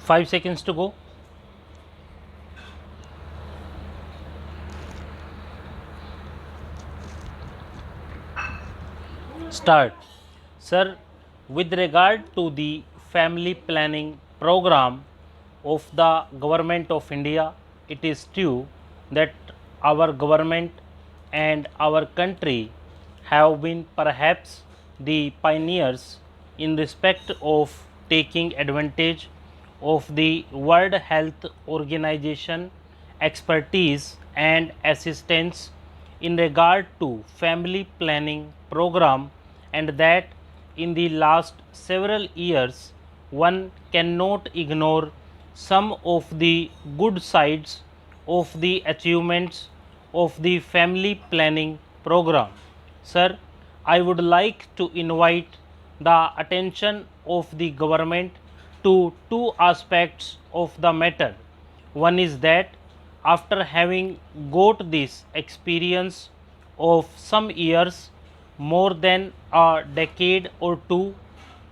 5 seconds to go. Start. Sir, with regard to the family planning program of the Government of India, it is true that our government and our country have been perhaps the pioneers in respect of taking advantage of the World Health Organization expertise and assistance in regard to family planning program, and that in the last several years one cannot ignore some of the good sides of the achievements of the family planning program. Sir, I would like to invite the attention of the government to two aspects of the matter. One is that after having got this experience of some years, more than a decade or two,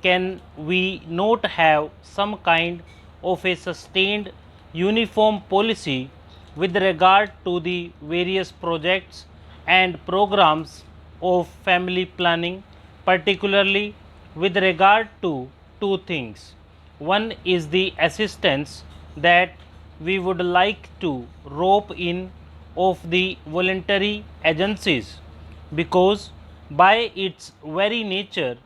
can we not have some kind of a sustained uniform policy with regard to the various projects and programs of family planning, particularly with regard to two things. One is the assistance that we would like to rope in of the voluntary agencies, because by its very nature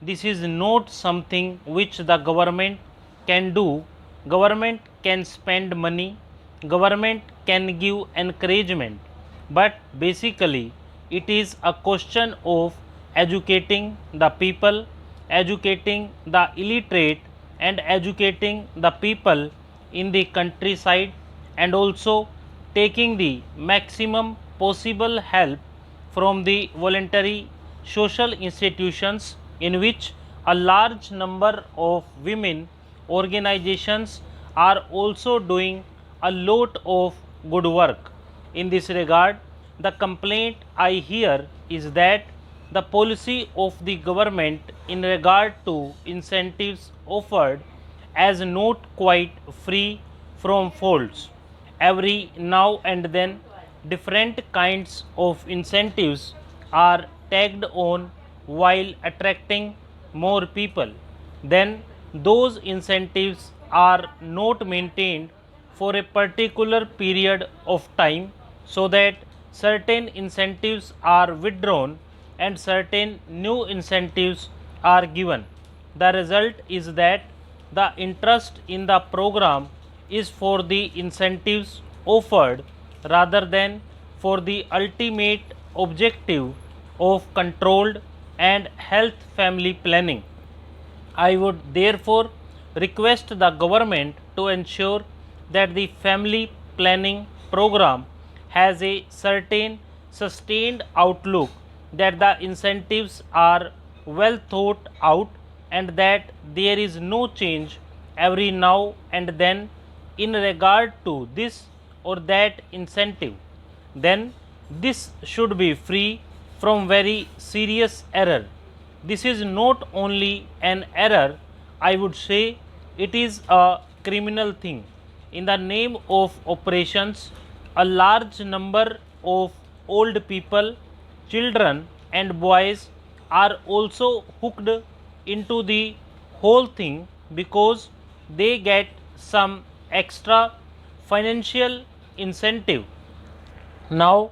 this is not something which the government can do. Government can spend money, government can give encouragement, but basically it is a question of educating the people, educating the illiterate, and educating the people in the countryside, and also taking the maximum possible help from the voluntary social institutions, in which a large number of women organizations are also doing a lot of good work. In this regard, the complaint I hear is that the policy of the government in regard to incentives offered as not quite free from faults. Every now and then different kinds of incentives are tagged on while attracting more people. Then those incentives are not maintained for a particular period of time, so that certain incentives are withdrawn and certain new incentives are given. The result is that the interest in the program is for the incentives offered rather than for the ultimate objective of controlled and health family planning. I would therefore request the government to ensure that the family planning program has a certain sustained outlook, that the incentives are well thought out, and that there is no change every now and then in regard to this or that incentive. Then this should be free from very serious error. This is not only an error, I would say it is a criminal thing. In the name of operations, a large number of old people, children, and boys are also hooked into the whole thing, because they get some extra financial incentive. Now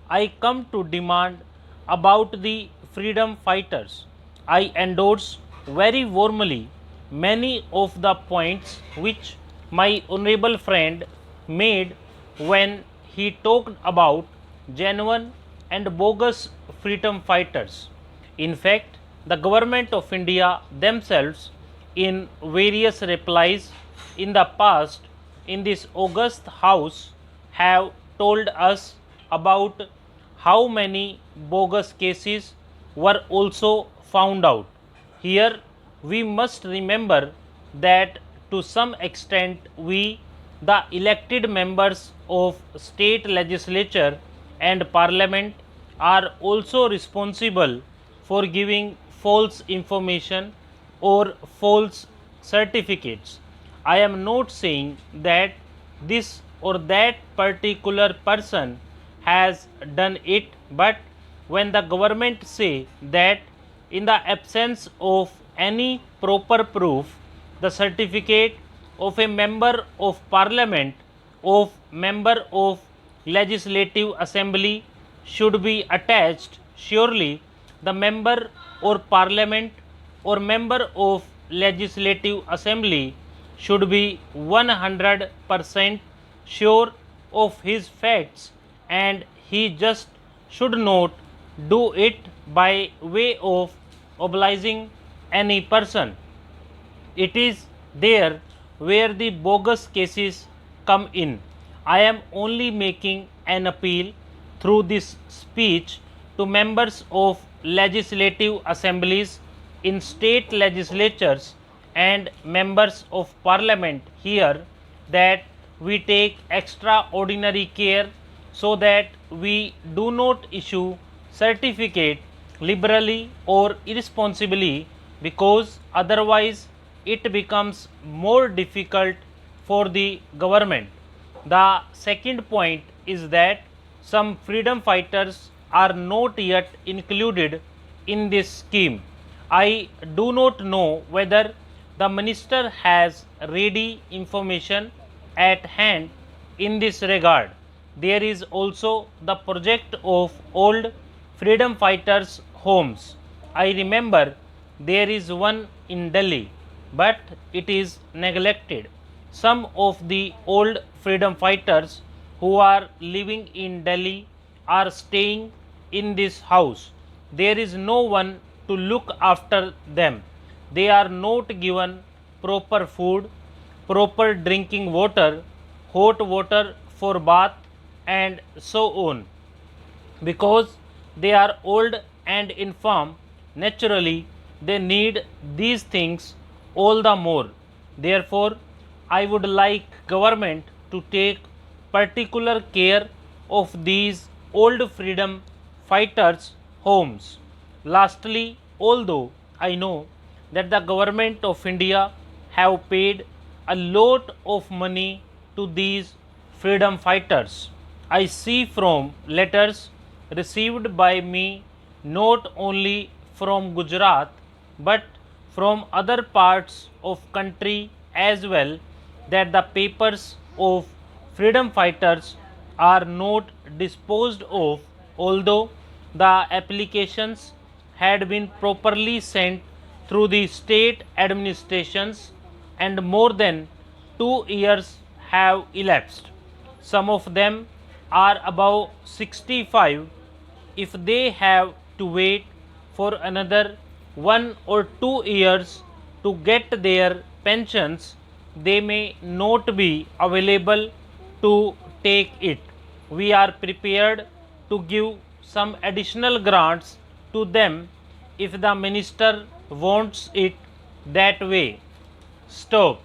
I come to demand about the freedom fighters. I endorse very warmly many of the points which my honorable friend made when he talked about genuine and bogus freedom fighters. In fact, the government of India themselves, in various replies in the past in this august house, have told us about how many bogus cases were also found out. Here we must remember that to some extent we, the elected members of state legislature and parliament, are also responsible for giving false information or false certificates. I am not saying that this or that particular person has done it, but when the government say that in the absence of any proper proof, the certificate of a member of parliament, of member of legislative assembly should be attached, surely the member or parliament or member of legislative assembly should be 100% sure of his facts, and he just should not do it by way of obliging any person. It is there where the bogus cases come in. I am only making an appeal through this speech to members of legislative assemblies in state legislatures and members of parliament here that we take extraordinary care so that we do not issue certificate liberally or irresponsibly, because otherwise it becomes more difficult for the government. The second point is that some freedom fighters are not yet included in this scheme. I do not know whether the minister has ready information at hand in this regard. There is also the project of old freedom fighters' homes. I remember there is one in Delhi, but it is neglected. Some of the old freedom fighters who are living in Delhi are staying in this house. There is no one to look after them. They are not given proper food, proper drinking water, hot water for bath, and so on. Because they are old and infirm, naturally they need these things all the more. Therefore, I would like government to take particular care of these old freedom fighters' homes. Lastly, although I know that the government of India have paid a lot of money to these freedom fighters, I see from letters received by me not only from Gujarat but from other parts of country as well, that the papers of freedom fighters are not disposed of, although the applications had been properly sent through the state administrations and more than 2 years have elapsed. Some of them are above 65. If they have to wait for another 1 or 2 years to get their pensions, they may not be available to take it. We are prepared to give some additional grants to them if the minister wants it that way. Stop.